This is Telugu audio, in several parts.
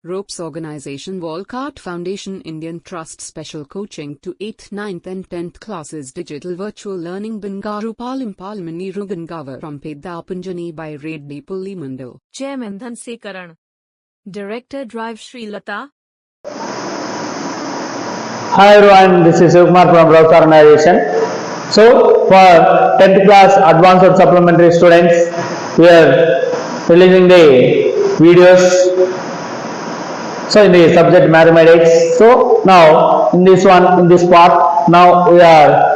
Ropes Organization Walcott Foundation Indian Trust Special Coaching to 8th, 9th and 10th classes Digital Virtual Learning Bangaru Palim Rugangavar from Pedapunjani by Reddy Pulli Mandal. Chairman Dhan Sekaran. Director Drive Sri Lata. Hi everyone, this is Sukmar from Ropes Organization. So for 10th class advanced supplementary students, we are releasing the videos. So in the subject mathematics. So now in this part, now we are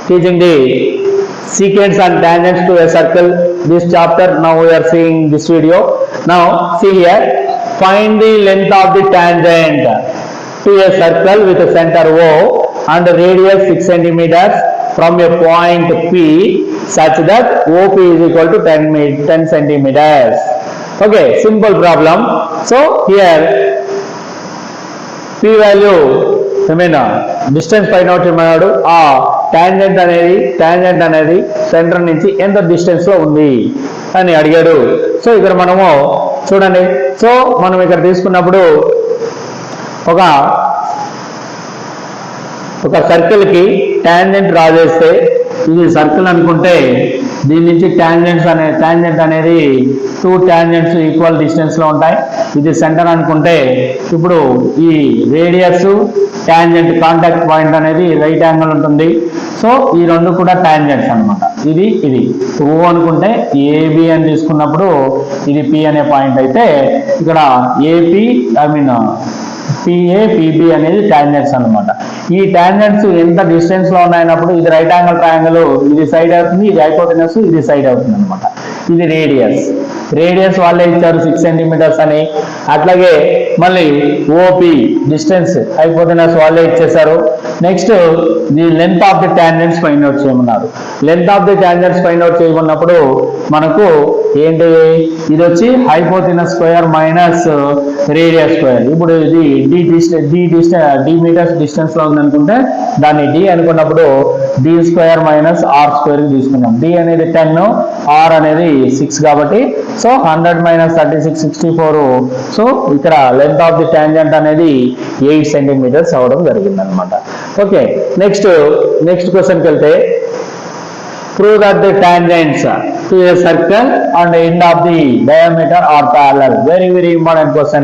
teaching the secants and tangents to a circle. This chapter, now we are seeing this video. Now see here, find the length of the tangent to a circle with a center O and a radius 6 centimeters from a point P such that OP is equal to 10 centimeters. Okay, simple problem. So here P value, distance find out chemadu, tangent anedi center nunchi ఎంత డిస్టెన్స్ లో ఉంది అని అడిగాడు. సో ఇక్కడ మనము చూడండి, సో మనం ఇక్కడ తీసుకున్నప్పుడు ఒక సర్కిల్ కి టాంజెంట్ డ్రా చేస్తే, ఇది సర్కిల్ అనుకుంటే దీని నుంచి టాంజెంట్ అనేది 2 టాంజెంట్స్ ఈక్వల్ డిస్టెన్స్ లో ఉంటాయి. ఇది సెంటర్ అనుకుంటే ఇప్పుడు ఈ రేడియస్ టాంజెంట్ కాంటాక్ట్ పాయింట్ అనేది రైట్ యాంగిల్ ఉంటుంది. సో ఈ రెండు కూడా టాంజెంట్స్ అనమాట. ఇది O అనుకుంటే ఏబి అని తీసుకున్నప్పుడు ఇది పి అనే పాయింట్ అయితే ఇక్కడ ఏపీ పిఏ పిబి అనేది టాంజెంట్స్ అనమాట. ఈ టాంజెంట్స్ ఎంత డిస్టెన్స్ లో ఉన్నాయన్నప్పుడు ఇది రైట్ యాంగిల్ ట్రయాంగిల్, ఇది సైడ్ అవుతుంది, ఇది హైపోటెనస్, ఇది సైడ్ అవుతుంది అనమాట. ఇది రేడియస్ వాళ్ళే ఇచ్చారు 6 సెంటీమీటర్స్ అని. అట్లాగే మళ్ళీ ఓపి డిస్టెన్స్ హైపోటెనస్ వాళ్ళే ఇచ్చేసారు. Next the length of the tangents find out చేయమన్నారు. Length of the tangents find out చేయమన్నప్పుడు మనకు ఏంటి, ఇది వచ్చి hypotenuse square minus radius square. ఇప్పుడు ఇది డి మీటర్స్ డిస్టెన్స్ లో ఉందనుకుంటే దాన్ని డి అనుకున్నప్పుడు D square minus R square తీసుకున్నాం. డి అనేది 10, ఆర్ అనేది 6 కాబట్టి సో 100 మైనస్ 36 64. సో ఇక్కడ లెంత్ ఆఫ్ ది టాంజెంట్ అనేది 8 సెంటీమీటర్స్ అవడం జరిగింది అనమాట. ఓకే, నెక్స్ట్ క్వశ్చన్కి వెళ్తే, prove that the tangents to a circle and the end of the diameter are parallel. Very important question.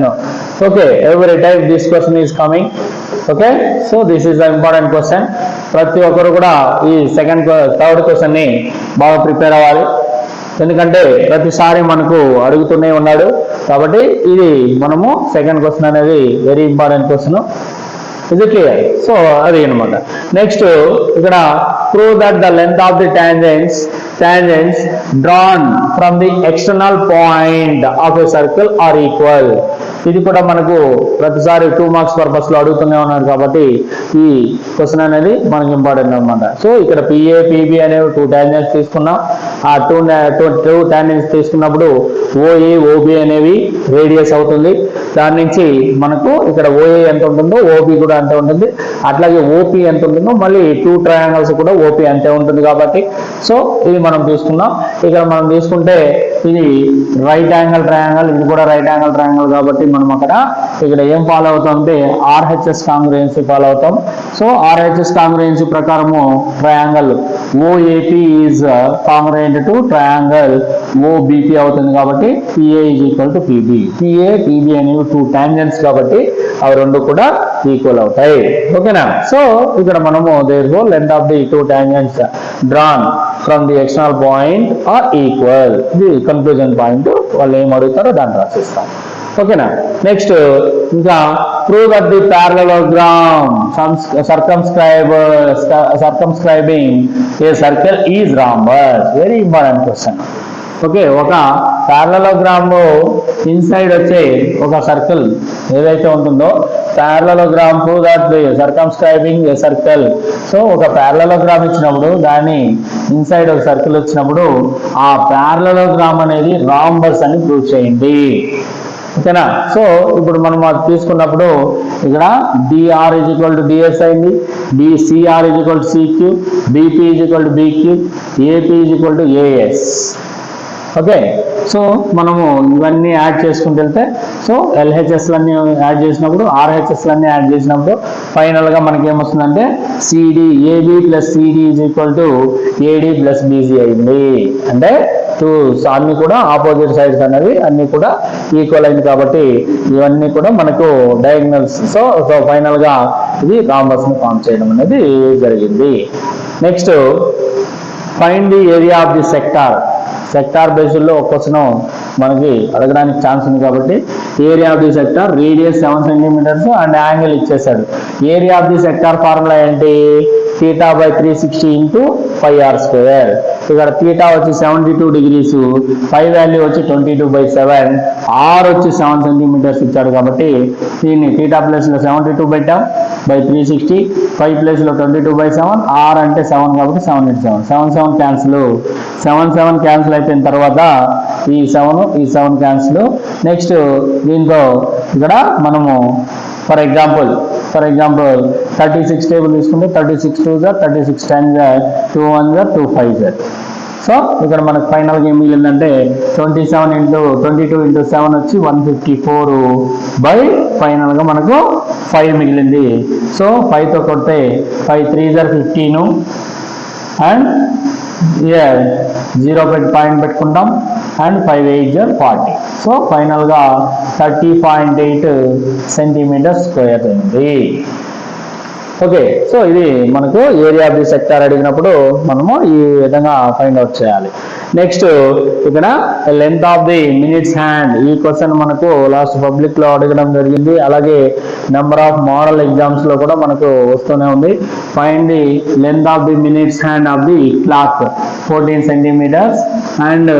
Okay, every time this question is coming. Okay, so this is an important question. ప్రతి ఒక్కరు కూడా ఈ థర్డ్ క్వశ్చన్ ని బాగా ప్రిపేర్ అవ్వాలి, ఎందుకంటే ప్రతిసారి మనకు అడుగుతూనే ఉన్నాడు కాబట్టి ఇది మనము సెకండ్ క్వశ్చన్ అనేది వెరీ ఇంపార్టెంట్ క్వశ్చన్. ఇది క్లియర్. సో అది అనమాట. నెక్స్ట్ ఇక్కడ prove that the length of the tangents drawn from the external point of a circle are equal. ఇది కూడా మనకు ప్రతిసారి 2 మార్క్స్ పర్పస్ లో అడుగుతూనే ఉన్నారు కాబట్టి ఈ క్వశ్చన్ అనేది మనకి ఇంపార్టెంట్ అనమాట. సో ఇక్కడ పిఏ పిబి అనేవి 2 టాంజెంట్స్ తీసుకున్నాం. ఆ 2 టాంజెంట్స్ తీసుకున్నప్పుడు ఓఏ ఓబి అనేవి రేడియస్ అవుతుంది. దాని నుంచి మనకు ఇక్కడ ఓఏ ఎంత ఉంటుందో ఓబి కూడా అంతే ఉంటుంది. అట్లాగే ఓపి ఎంత ఉంటుందో మళ్ళీ 2 ట్రయాంగిల్స్ కూడా ఓపి అంతే ఉంటుంది కాబట్టి సో ఇది మనం తీసుకున్నాం. ఇక్కడ మనం తీసుకుంటే ఇది రైట్ యాంగిల్ ట్రయాంగిల్, ఇది కూడా రైట్ యాంగిల్ ట్రయాంగిల్ కాబట్టి మనం ఇక్కడ ఏం ఫాలో అవుతాం అంటే ఆర్హెచ్ఎస్ కాంగ్రుయెన్సీ ఫాలో అవుతాం. సో ఆర్హెచ్ఎస్ కాంగ్రుయెన్సీ ప్రకారము triangle OAP is congruent to triangle OBP అవుతుంది కాబట్టి PA is equal to PB. PA PB అనేవి 2 టాంజెంట్స్ కాబట్టి అవి రెండు కూడా ఈక్వల్ అవుతాయి. ఓకేనా. సో ఇక్కడ మనము therefore length of the 2 tangents drawn from the external point are equal. ఇది కన్క్లూజన్ పాయింట్. వాళ్ళు ఏం అడుగుతారో దాన్ని రాసిస్తాం. ఓకేనా. నెక్స్ట్ ఇంకా prove that the parallelogram circumscribing a circle is rhombus. Very important question. Okay, ఒక ప్యారలలోగ్రామ్ ఇన్సైడ్ వచ్చే ఒక సర్కిల్ ఏదైతే ఉంటుందో parallelogram prove that the సర్కమ్స్క్రైబింగ్ a circle. So ఒక ప్యారలలోగ్రామ్ ఇచ్చినప్పుడు దాని ఇన్సైడ్ ఒక సర్కిల్ వచ్చినప్పుడు ఆ ప్యారలలోగ్రామ్ అనేది రాంబస్ అని ప్రూవ్ చేయండి. ఓకేనా. సో ఇప్పుడు మనం అది తీసుకున్నప్పుడు ఇక్కడ DR is equal to DS అయింది, CR is equal to CQ, BP is equal to BQ, AP is equal to AS. Okay, so మనము ఇవన్నీ యాడ్ చేసుకుంటూ వెళ్తే సో ఎల్హెచ్ఎస్లన్నీ యాడ్ చేసినప్పుడు ఆర్హెచ్ఎస్లన్నీ యాడ్ చేసినప్పుడు ఫైనల్గా మనకి ఏమొస్తుందంటే CD AB plus CD is equal to AD plus BC అయింది. అంటే అన్ని కూడా ఆపోజిట్ సైడ్స్ అనేవి అన్ని కూడా ఈక్వల్ అయింది కాబట్టి ఇవన్నీ కూడా మనకు డయాగ్నల్స్. సో ఫైనల్ గా ఇది రాంబస్ ని ఫామ్ చేయడం అనేది జరిగింది. Next find the area of the sector based లో ఒక క్వశ్చన్ మనకి అడగడానికి ఛాన్స్ ఉంది కాబట్టి area of the sector radius 7 centimetres and angle ఇచ్చేసాడు. Area of the sector formula ఏంటి? θ by 360 into pi r square. ఇక్కడ θ వచ్చి 72 degrees, పై వాల్యూ వచ్చి 22/7, r వచ్చి 7 సెంటీమీటర్స్ ఇచ్చాడు కాబట్టి దీన్ని θ ప్లేస్ లో 72 పెట్టాం బై 360, పై ప్లేస్ లో 22/7, r అంటే 7 కాబట్టి 7 into 7 7 క్యాన్సిల్. 7 క్యాన్సిల్ అయిపోయిన తర్వాత ఈ 7 క్యాన్సిల్. నెక్స్ట్ దీంతో ఇక్కడ మనము ఫర్ ఎగ్జాంపుల్ 36 టేబుల్ తీసుకుంటే 36 2 36 10 2 1 2 5. సో ఇక్కడ మనకు ఫైనల్గా ఏం మిగిలిందంటే 27 into 22 into 7 వచ్చి 154 బై ఫైనల్గా మనకు 5 మిగిలింది. సో 5తో కొడితే 5 3 15 అండ్ 0 పాయింట్ పెట్టుకుంటాం అండ్ 5 8 40. సో ఫైనల్గా 30.8 సెంటీమీటర్ స్క్వేర్ అయింది. ఓకే, సో ఇది మనకు ఏరియా ఆఫ్ ది సెక్టార్ అడిగినప్పుడు మనము ఈ విధంగా ఫైండ్ అవుట్ చేయాలి. నెక్స్ట్ ఇక్కడ length of the minutes hand. ఈ క్వశ్చన్ మనకు లాస్ట్ పబ్లిక్ లో అడగడం జరిగింది. అలాగే నెంబర్ ఆఫ్ మోడల్ ఎగ్జామ్స్ లో కూడా మనకు వస్తూనే ఉంది. Find the length of the minutes hand of the clock 14 centimetres and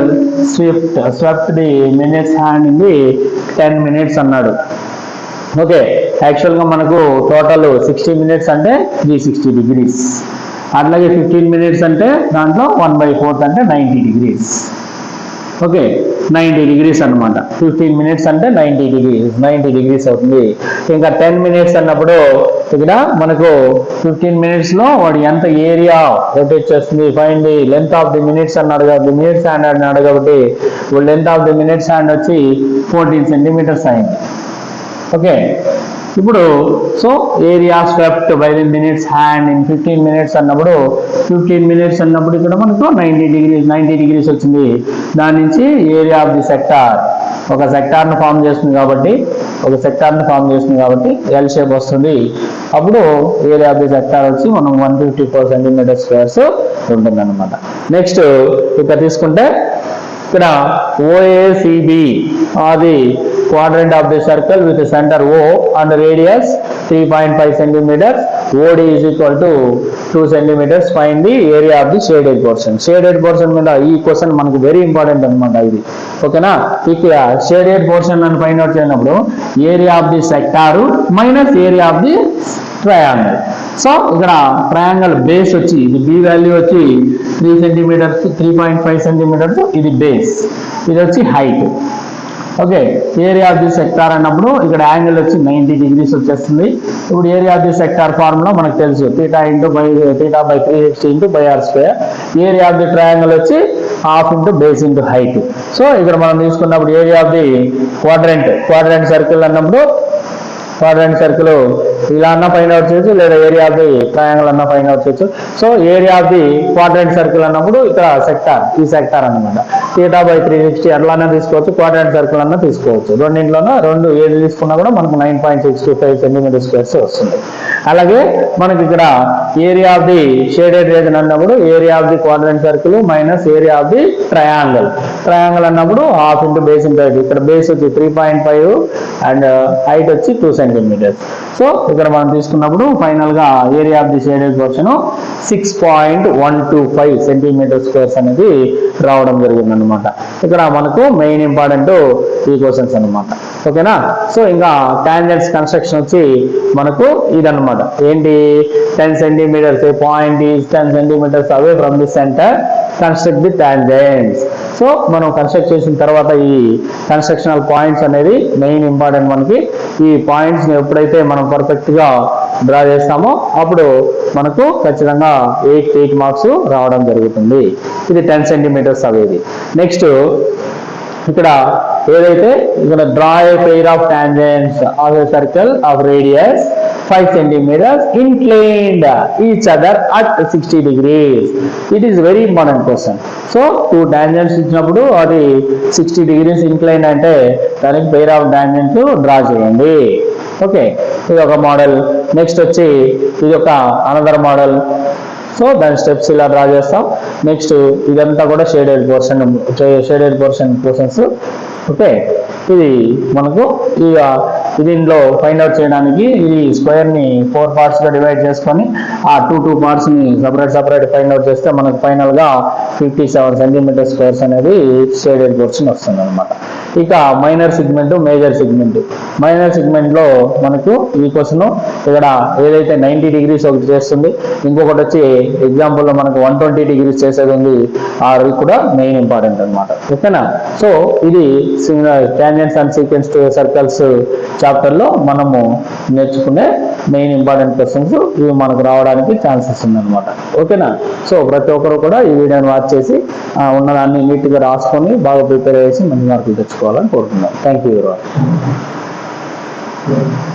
swept the minutes hand in the 10 minutes అన్నాడు. ఓకే, యాక్చువల్గా మనకు టోటల్ 60 minutes అంటే 360 degrees. అట్లాగే 15 minutes అంటే దాంట్లో 1/4 అంటే 90 degrees. ఓకే, 90 degrees అనమాట. 15 minutes అంటే 90 degrees అవుతుంది. ఇంకా 10 minutes అన్నప్పుడు ఇక్కడ మనకు 15 minutes లో వాడు ఎంత ఏరియా రొటేట్ చేస్తుంది. Find the length of the minutes అన్నాడు కాబట్టి మినిట్స్ హ్యాండ్ అన్నాడు కాబట్టి length of the minutes hand వచ్చి 14 centimeters అయింది. ఓకే, ఇప్పుడు so area swept by the minutes hand in 15 minutes అన్నప్పుడు 15 minutes అన్నప్పుడు ఇక్కడ మనకు 90 degrees వచ్చింది. దాని నుంచి ఏరియా ఆఫ్ ది సెక్టార్ ఒక సెక్టార్ను ఫామ్ చేస్తుంది కాబట్టి ఎల్ షేప్ వస్తుంది. అప్పుడు ఏరియా ఆఫ్ ది సెక్టార్ వచ్చి మనం 154 centimeters squares ఉంటుంది అనమాట. నెక్స్ట్ ఇక్కడ తీసుకుంటే ఇక్కడ OACB అది quadrant of the circle with the center O and radius 3.5 centimeters. OD is equal to 2 centimeters. Find the area of the shaded portion. Shaded portion మీద ఈ క్వశ్చన్ మనకు వెరీ ఇంపార్టెంట్ అనమాట ఇది. ఓకేనా, ఇక్కడ షేడెడ్ పోర్షన్ అని ఫైండ్ అవుట్ చేసినప్పుడు area of the sector minus area of the triangle. So ఇక్కడ ట్రయాంగిల్ బేస్ వచ్చి ఇది బి వాల్యూ వచ్చి 3 centimeters 3.5 centimeters ఇది బేస్, ఇది వచ్చి height. Okay, area of the sector అన్నప్పుడు ఇక్కడ యాంగిల్ వచ్చి 90 degrees వచ్చేస్తుంది. ఇప్పుడు area of the sector formula మనకు తెలుసు θ by 360 into pi r square. Area of the triangle వచ్చి half into base into height. So ఇక్కడ మనం తీసుకున్నప్పుడు area of the quadrant circle అన్నప్పుడు క్వాడ్రంట్ సర్కిల్ ఇలా అన్న ఫైండ్ అవుట్ చేయొచ్చు, లేదా ఏరియా ఆఫ్ ది ట్రయాంగిల్ అన్న ఫైండ్ అవుట్ చేయొచ్చు. So area of the quadrant circle అన్నప్పుడు ఇక్కడ ఈ సెక్టార్ అన్నమాట. θ by 360 అట్లానే తీసుకోవచ్చు, క్వాడ్రంట్ సర్కిల్ అన్న తీసుకోవచ్చు. రెండింటిలోనూ ఏది తీసుకున్నా కూడా మనకు 9.65 centimeters squares వస్తుంది. అలాగే మనకి ఇక్కడ area of the shaded region అన్నప్పుడు area of the quadrant circle minus area of the triangle అన్నప్పుడు half into base into height. ఇక్కడ బేస్ వచ్చి 3.5 అండ్ హైట్ వచ్చి 2 centimeters. సో ఇక్కడ మనం తీసుకున్నప్పుడు ఫైనల్ గా area of the shaded portion 6.125 centimeters squares అనేది రావడం జరిగింది అనమాట. ఇక్కడ మనకు మెయిన్ ఇంపార్టెంట్ ఈ క్వశ్చన్స్ అనమాట. ఓకేనా, సో ఇంకా టాంజెంట్స్ కన్స్ట్రక్షన్ వచ్చి మనకు ఇదన్నమాట. ఏంటి 10 centimeters, a point is 10 centimeters away from the center, construct the tangents. So మనం కన్స్ట్రక్ట్ చేసిన తర్వాత ఈ కన్స్ట్రక్షనల్ పాయింట్స్ అనేది మెయిన్ ఇంపార్టెంట్. మనకి ఈ పాయింట్స్ ఎప్పుడైతే మనం పర్ఫెక్ట్ గా డ్రా చేస్తామో అప్పుడు మనకు ఖచ్చితంగా 8 మార్క్స్ రావడం జరుగుతుంది. ఇది 10 సెంటీమీటర్స్ అవేది. నెక్స్ట్ ఇక్కడ ఏదైతే ఇక్కడ draw a pair of tangents of a circle of radius 5 centimeters inclined each other at 60 degrees. It is very important question. So 2 tangents ఇచ్చినప్పుడు అది 60 degrees inclined అంటే దానికి పెయిర్ ఆఫ్ టాంజెంట్ డ్రా చేయండి. ఓకే, ఇది ఒక మోడల్. నెక్స్ట్ వచ్చి ఇది ఒక అనదర్ మోడల్. సో దాని స్టెప్స్ ఇలా డ్రా చేస్తాం. నెక్స్ట్ ఇదంతా కూడా షేడెడ్ పోర్షన్ క్వశ్చన్స్. ఓకే, ఇది మనకు ఇక దీనిలో ఫైండ్ అవుట్ చేయడానికి ఈ స్క్వేర్ ని 4 parts గా డివైడ్ చేసుకొని ఆ 2 parts ని సపరేట్ ఫైండ్ అవుట్ చేస్తే మనకు ఫైనల్ గా 57 centimeter స్క్వేర్స్ అనేది షేడెడ్ పోర్షన్ వస్తుంది అనమాట. ఇక minor segment, major segment. Minor segment లో మనకు ఈ క్వశ్చన్ ఇక్కడ ఏదైతే 90 degrees ఒకటి చేస్తుంది, ఇంకొకటి వచ్చి ఎగ్జాంపుల్ లో మనకు 120 degrees చేసేది ఉంది. అది కూడా మెయిన్ ఇంపార్టెంట్ అనమాట. ఓకేనా? సో ఇది tangents and sequence to circles chapter లో మనము నేర్చుకునే మెయిన్ ఇంపార్టెంట్ క్వశ్చన్స్ ఇవి మనకు రావడానికి ఛాన్సెస్ ఉందన్నమాట. ఓకేనా? సో ప్రతి ఒక్కరు కూడా ఈ వీడియోని వాచ్ చేసి ఉన్నదాన్ని నీట్ గా రాసుకొని బాగా ప్రిపేర్ చేసి మంచి మార్కులు తెచ్చుకోవాలని కోరుతున్నాను. Thank you very much.